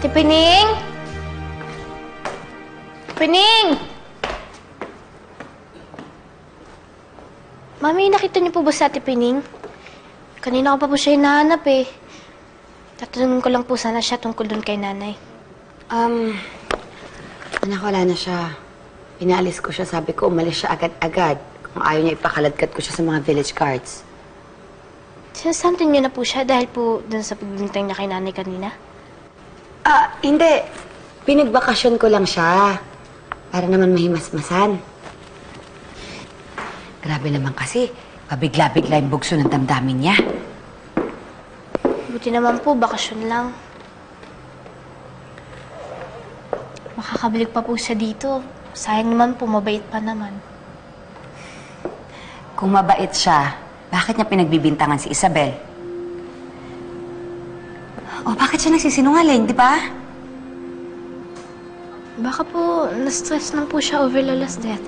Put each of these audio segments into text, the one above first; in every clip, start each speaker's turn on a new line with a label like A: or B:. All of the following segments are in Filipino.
A: Ate Pining? Pining! Mami, nakita niyo po ba si Ate Pining? Kanina ko pa po siya hinahanap eh. Tatanungin ko lang po sana siya tungkol dun kay nanay.
B: Anak, wala na siya. Pinaalis ko siya, sabi ko umalis siya agad-agad. Kung ayaw niya ipakaladkad ko siya sa mga village guards.
A: Sinasamtin niyo na po siya dahil po dun sa pagbibintang niya kay nanay kanina?
B: Hindi. Pinagbakasyon ko lang siya. Para naman mahimasmasan. Grabe naman kasi, pabigla-bigla yung bugso ng damdamin niya.
A: Buti naman po, bakasyon lang. Makakabalik pa po siya dito. Sayang naman po, mabait pa naman.
B: Kung mabait siya, bakit niya pinagbibintangan si Isabel? O bakit siya nagsisinungaling, di ba?
A: Baka po, na-stress lang po siya over Lola's death.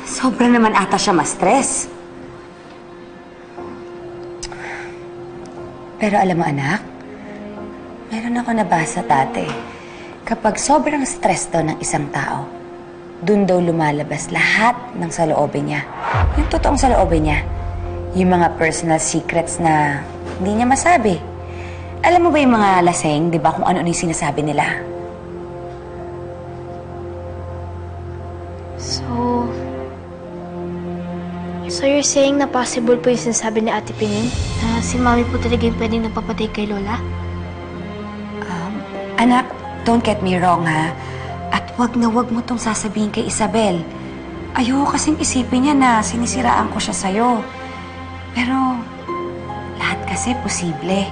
B: Sobra naman ata siya ma-stress. Pero alam mo, anak, meron ako nabasa dati. Kapag sobrang stress daw ng isang tao, dun daw lumalabas lahat ng saloobin niya. Yung totoong saloobin niya. Yung mga personal secrets na hindi niya masabi. Alam mo ba yung mga laseng, di ba, kung ano-ano yung sinasabi nila?
A: So you're saying na possible po yung sinasabi ni Ate Pining? Na si Mami po talaga yung pwedeng nagpapatay kay Lola?
B: Anak, don't get me wrong, ha? At wag na wag mo tong sasabihin kay Isabel. Ayoko kasing isipin niya na sinisiraan ko siya sa'yo. Pero, lahat kasi posible.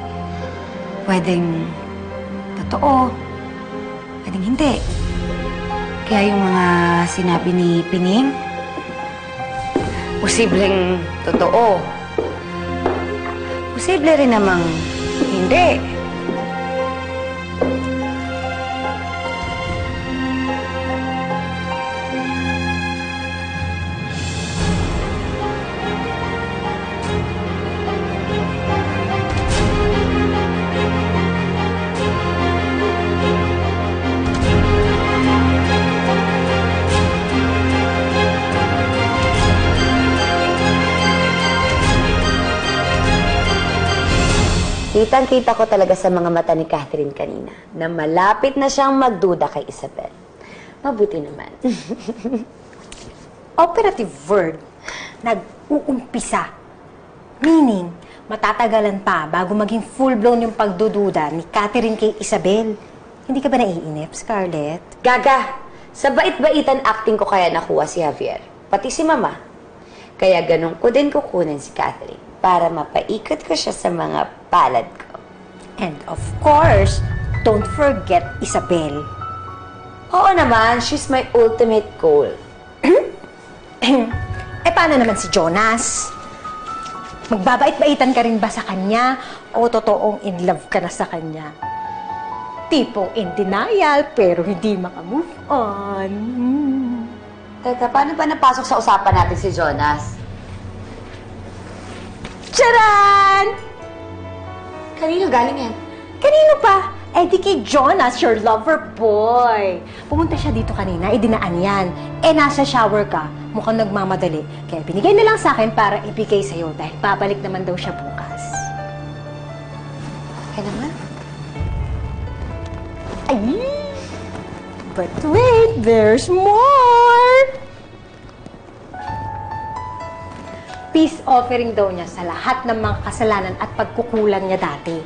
B: Pwedeng totoo, pwedeng hindi. Kaya yung mga sinabi ni Pining, posibleng totoo. Posible rin namang hindi. Kitang-kita ko talaga sa mga mata ni Catherine kanina na malapit na siyang magduda kay Isabel. Mabuti naman.
C: Operative verb, nag-uumpisa. Meaning, matatagalan pa bago maging full-blown yung pagdududa ni Catherine kay Isabel. Hindi ka ba naiinip, Scarlett?
B: Gaga, sa bait-baitan acting ko kaya nakuha si Javier, pati si Mama. Kaya ganun ko din kukunin si Catherine para mapaikot ko siya sa mga palad ko.
C: And of course, don't forget Isabel.
B: Oo naman, she's my ultimate goal.
C: Paano naman si Jonas? Magbabait-baitan ka rin ba sa kanya o totoong in love ka na sa kanya? Tipong in denial pero hindi makamove on.
B: Teka, paano ba napasok sa usapan natin si Jonas?
C: Charan!
B: Kanino galing yan?
C: Kanino pa? Eh di kay Jonas, your lover boy. Pumunta siya dito kanina, idinaan yan. Nasa shower ka, mukhang nagmamadali. Kaya binigay na lang sa akin para ibigay sa'yo dahil babalik naman daw siya bukas.
B: Okay naman.
C: Ay! But wait, there's more! Peace offering daw niya sa lahat ng mga kasalanan at pagkukulang niya dati.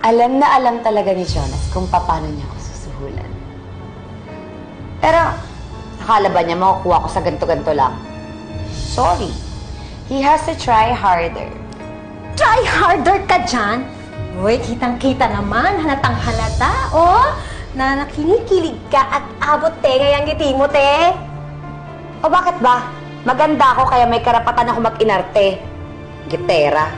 B: Alam na alam talaga ni Jonas kung paano niya ako susuhulan. Pero, akala ba niya makukuha ko sa ganto-ganto lang? Sorry. He has to try harder.
C: Try harder ka dyan! Uy, kitang-kita naman, halatang-halata, oh! Na nakinikilig ka at abot tenga yung ngiti mo, te.
B: O bakit ba? Maganda ako kaya may karapatan ako mag-inarte. Gitera.